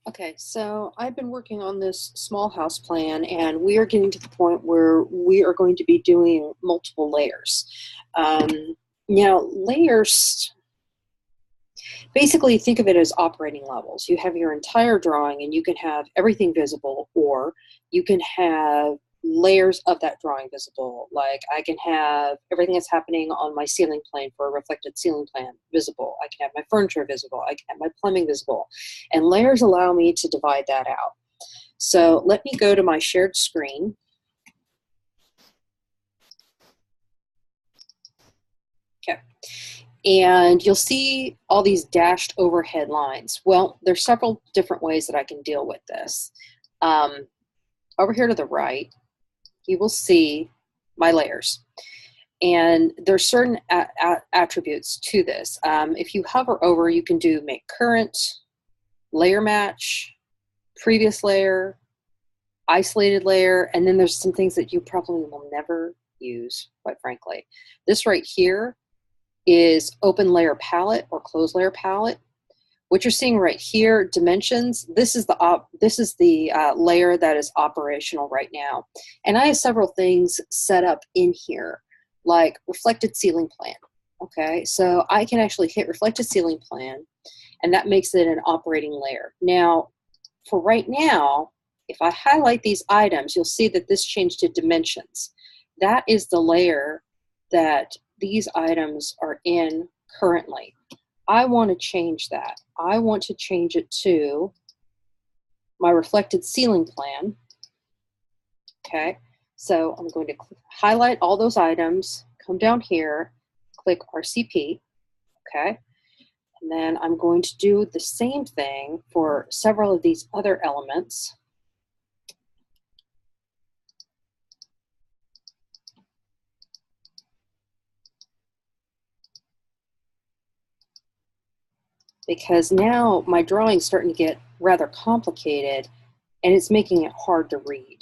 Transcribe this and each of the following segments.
Okay, so I've been working on this small house plan, and we are getting to the point where we are going to be doing multiple layers. Um, layers, basically think of it as operating levels. You have your entire drawing and you can have everything visible, or you can have layers of that drawing visible. Like I can have everything that's happening on my ceiling plane for a reflected ceiling plan visible. I can have my furniture visible. I can have my plumbing visible. And layers allow me to divide that out. So let me go to my shared screen. Okay. And you'll see all these dashed overhead lines. Well, there's several different ways that I can deal with this. Over here to the right, you will see my layers. And there's certain attributes to this. If you hover over, you can do make current, layer match, previous layer, isolated layer, and then there's some things that you probably will never use, quite frankly. This right here is open layer palette or closed layer palette. What you're seeing right here, dimensions, this is the layer that is operational right now. And I have several things set up in here, like reflected ceiling plan. Okay, so I can actually hit reflected ceiling plan, and that makes it an operating layer. Now, for right now, if I highlight these items, you'll see that this changed to dimensions. That is the layer that these items are in currently. I want to change that. I want to change it to my reflected ceiling plan. Okay, so I'm going to highlight all those items, come down here, click RCP, okay? And then I'm going to do the same thing for several of these other elements. Because now my drawing's starting to get rather complicated and it's making it hard to read.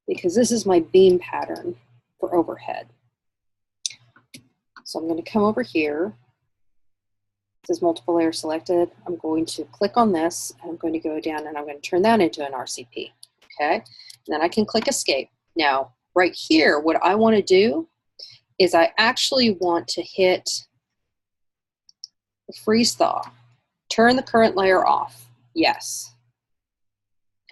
Because this is my beam pattern for overhead. So I'm going to come over here. It says multiple layers selected. I'm going to click on this, and I'm going to go down and I'm going to turn that into an RCP. Okay, and then I can click escape. Now, right here, what I want to do is I actually want to hit the freeze thaw. Turn the current layer off. Yes.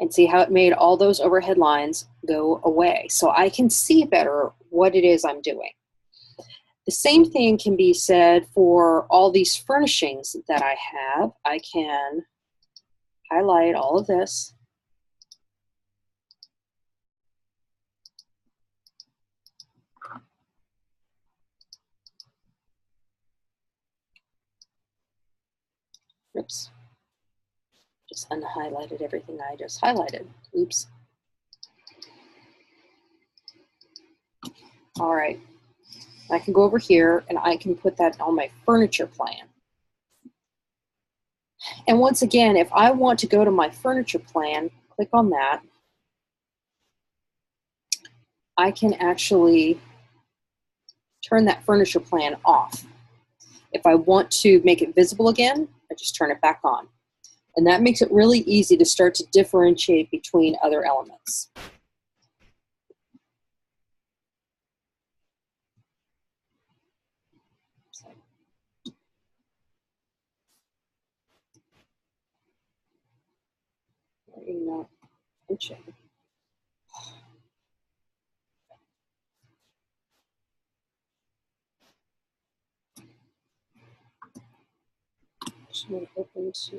And see how it made all those overhead lines go away. So I can see better what it is I'm doing. The same thing can be said for all these furnishings that I have. I can highlight all of this. Oops. Just unhighlighted everything I just highlighted. Oops. All right. I can go over here and I can put that on my furniture plan. And once again, if I want to go to my furniture plan, click on that. I can actually turn that furniture plan off. If I want to make it visible again, I just turn it back on. And that makes it really easy to start to differentiate between other elements. Not itching. Just going to open to,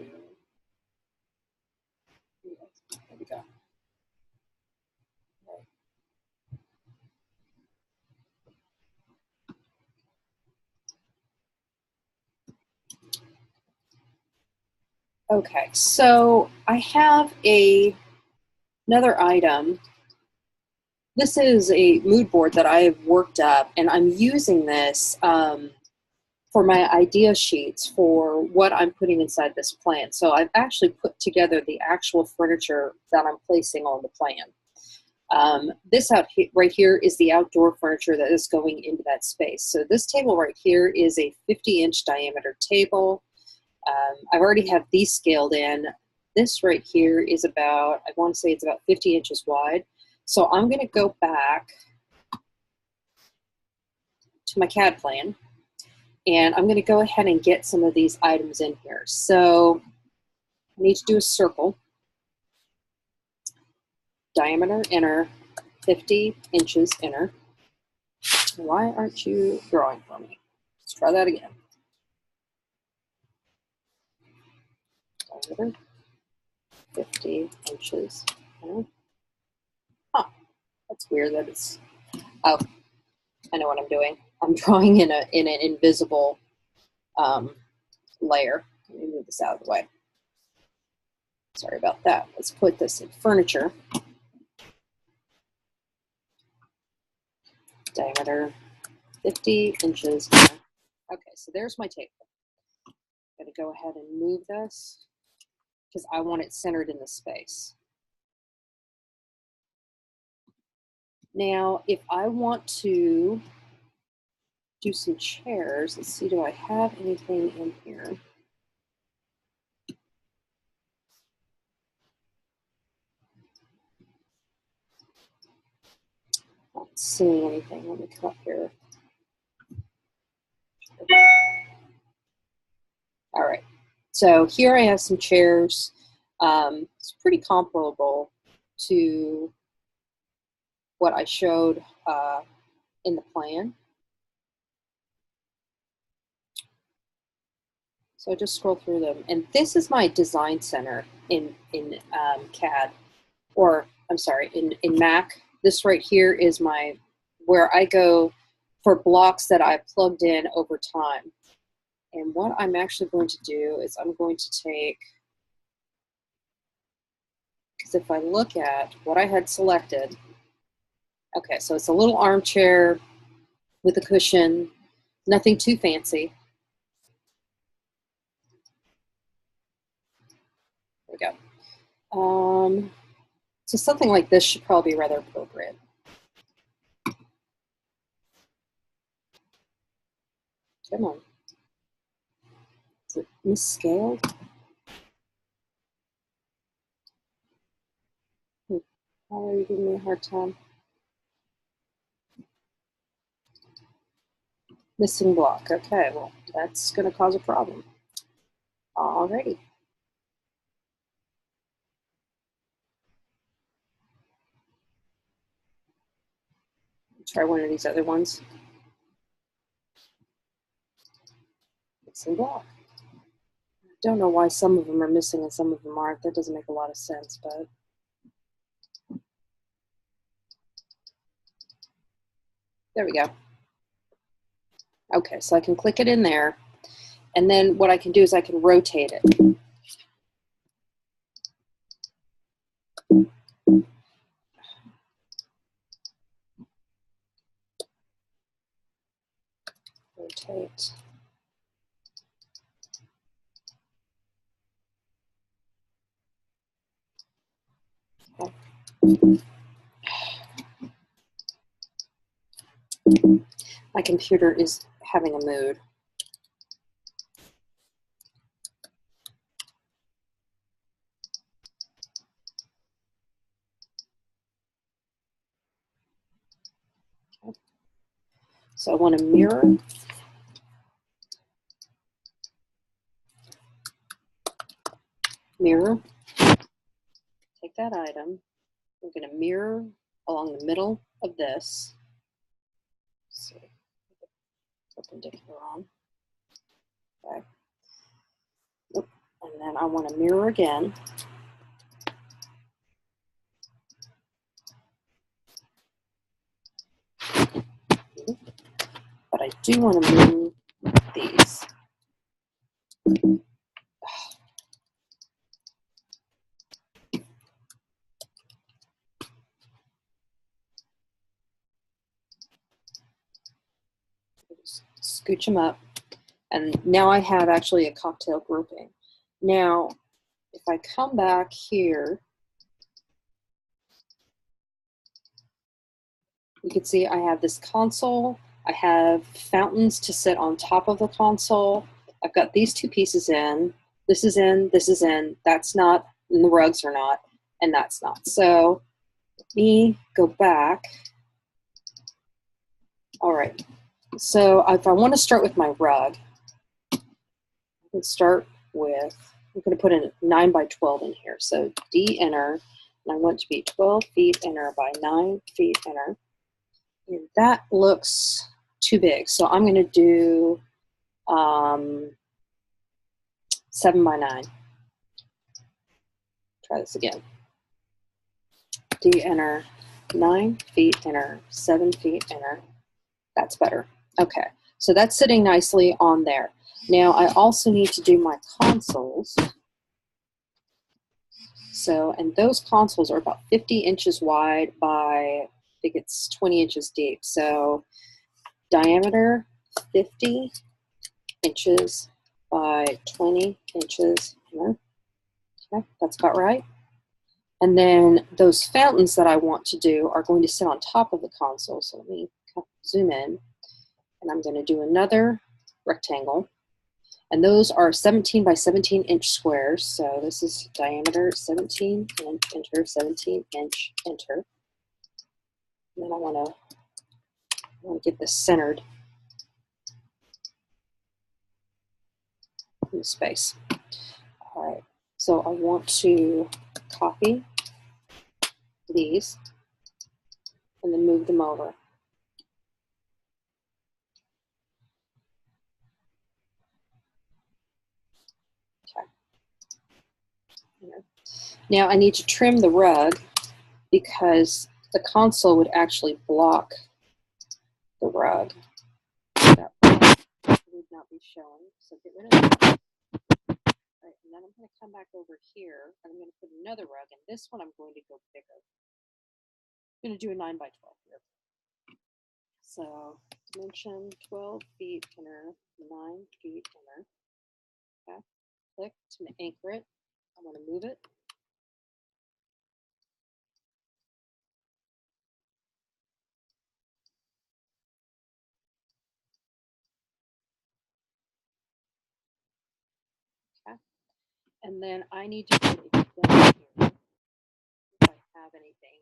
there we go. Okay, so I have another item. This is a mood board that I have worked up, and I'm using this for my idea sheets for what I'm putting inside this plan. So I've actually put together the actual furniture that I'm placing on the plan. This right here is the outdoor furniture that is going into that space. So this table right here is a 50-inch diameter table. I've already have these scaled in. This right here is about, I want to say it's about 50 inches wide. So I'm going to go back to my CAD plan, and I'm going to go ahead and get some of these items in here. So I need to do a circle, diameter inner, 50 inches inner. Why aren't you drawing for me? Let's try that again. Diameter, 50 inches inner. Huh, that's weird that it's, oh, I know what I'm doing. I'm drawing in an invisible layer. Let me move this out of the way. Sorry about that. Let's put this in furniture. Diameter 50 inches. Okay, so there's my table. I'm going to go ahead and move this because I want it centered in the space. Now, if I want to do some chairs, let's see, do I have anything in here? Not seeing anything. Let me come up here. All right, so here I have some chairs. It's pretty comparable to what I showed in the plan. So I just scroll through them, and this is my design center in CAD, or I'm sorry, in Mac. This right here is my, where I go for blocks that I've plugged in over time. And what I'm actually going to do is I'm going to take, because if I look at what I had selected, okay, so it's a little armchair with a cushion, nothing too fancy. There we go. So something like this should probably be rather appropriate. Come on. Is it misscaled? How are you giving me a hard time? Missing block. Okay, well, that's going to cause a problem. Alrighty. Try one of these other ones. Missing block. I don't know why some of them are missing and some of them aren't. That doesn't make a lot of sense, but there we go. Okay, so I can click it in there, and then what I can do is I can rotate it. Rotate. Okay. My computer is having a mood. Okay. So I want to mirror. Mirror. Take that item. We're going to mirror along the middle of this. Let's see. Perpendicular on. Okay. And then I want to mirror again. But I do want to move these. Just scooch them up. And now I have actually a cocktail grouping. Now, if I come back here, you can see I have this console. I have fountains to sit on top of the console. I've got these two pieces in. This is in, this is in, that's not, and the rugs are not, and that's not. So let me go back. All right, so if I want to start with my rug, I can start with, I'm going to put a 9 by 12 in here. So D enter, and I want to be 12 feet inner by 9 feet inner. And that looks too big. So I'm going to do 7 by 9. Try this again. D enter, 9 feet inner, 7 feet inner. That's better. Okay, so that's sitting nicely on there. Now I also need to do my consoles. So, and those consoles are about 50 inches wide by, I think it's 20 inches deep. So diameter 50 inches by 20 inches here. Okay, that's about right. And then those fountains that I want to do are going to sit on top of the console. So let me zoom in, and I'm going to do another rectangle. And those are 17 by 17 inch squares. So this is diameter 17 inch, enter, 17 inch, enter. And then I want to get this centered in the space. All right, so I want to copy these and then move them over. Okay. Now I need to trim the rug because the console would actually block the rug. That would not be showing, so get rid of that. All right, and then I'm going to come back over here and I'm going to put another rug, and this one I'm going to go bigger. I'm going to do a 9 by 12 here. So dimension 12 feet inner, 9 feet inner. Okay, click to anchor it. I want to move it. Okay, and then I need to put it down here if I have anything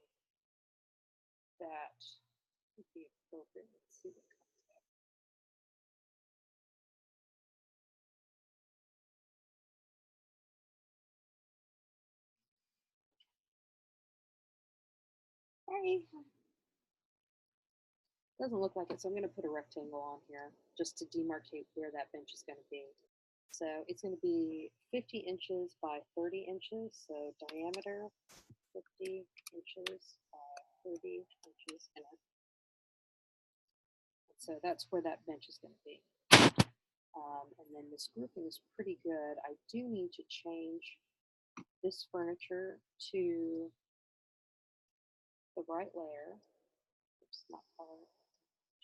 that would be appropriate. Let's see what comes up. Sorry. Doesn't look like it, so I'm going to put a rectangle on here just to demarcate where that bench is going to be. So it's going to be 50 inches by 30 inches, so diameter 50 inches by 30 inches inner. So that's where that bench is going to be. And then this grouping is pretty good. I do need to change this furniture to the right layer. Oops, not color.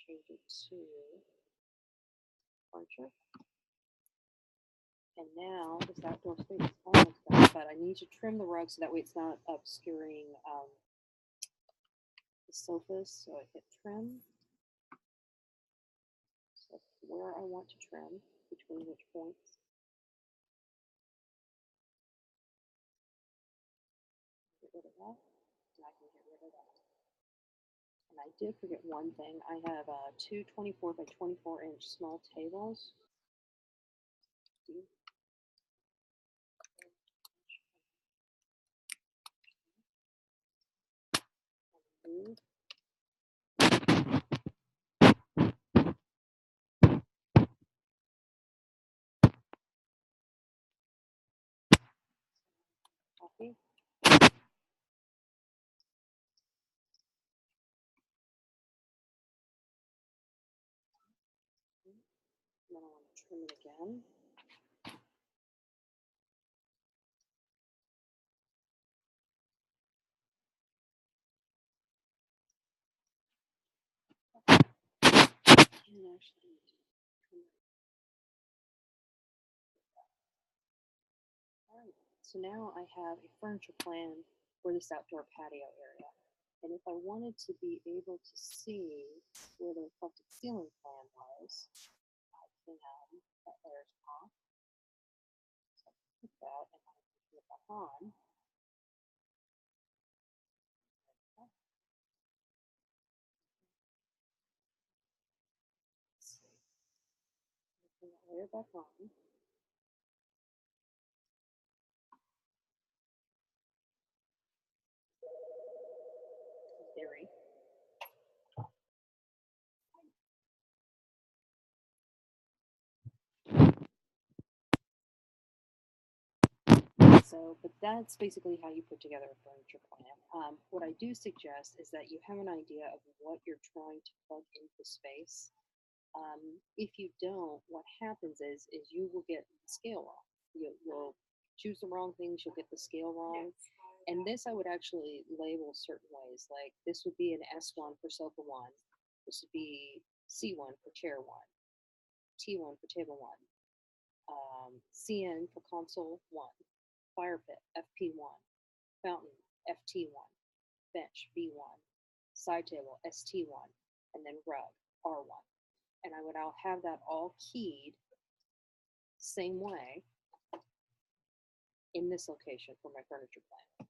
Change it to furniture. And now this outdoor space is almost done, but I need to trim the rug so that way it's not obscuring the sofas. So I hit trim. So where I want to trim, between which points. Get rid of that, and I can get rid of that. And I did forget one thing. I have two 24 by 24 inch small tables. Move. Copy. And then I want to trim it again. And actually trim it. All right, so now I have a furniture plan for this outdoor patio area. And if I wanted to be able to see where the reflective ceiling plan was, I can, that layer's off. So on. Let's see. Put that layer back on. Theory. So, but that's basically how you put together a furniture plan. What I do suggest is that you have an idea of what you're trying to plug into space. If you don't, what happens is you will get the scale wrong. You'll choose the wrong things, you'll get the scale wrong. And this I would actually label certain ways. Like this would be an S1 for sofa one. This would be C1 for chair one. T1 for table one. CN for console one. Fire pit FP1. Fountain FT1. Bench B1. Side table ST1. And then rug R1. And I would have that all keyed same way in this location for my furniture plan.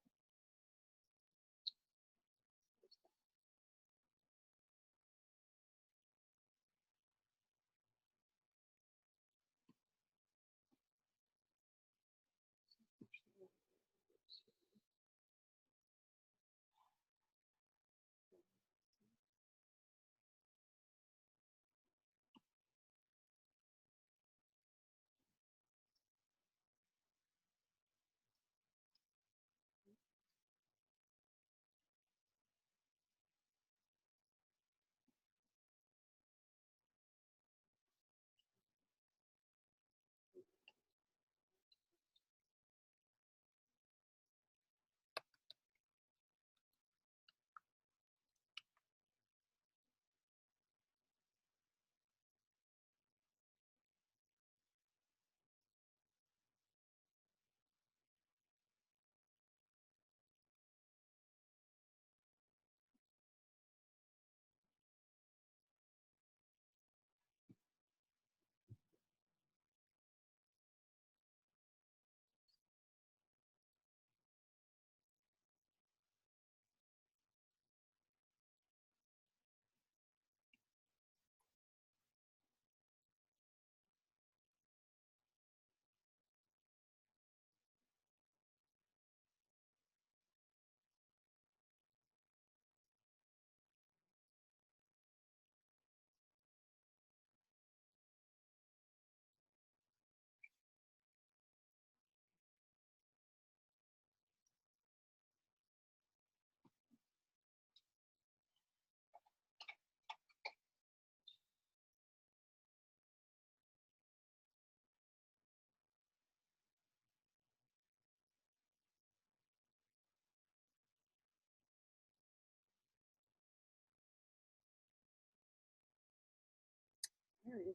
Where is that?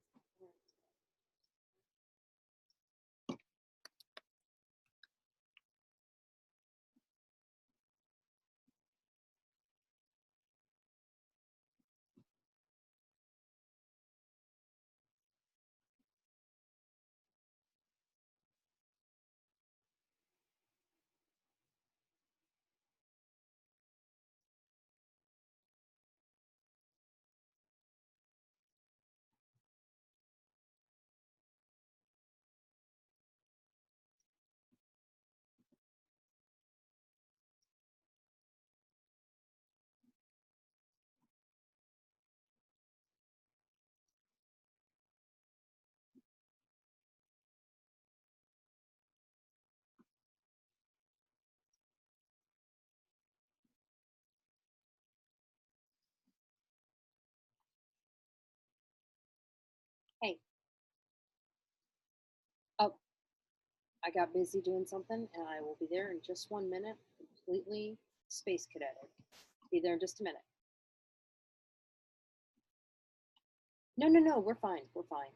Hey, oh, I got busy doing something and I will be there in just 1 minute, completely space cadeted. Be there in just a minute. No, no, no, we're fine. We're fine.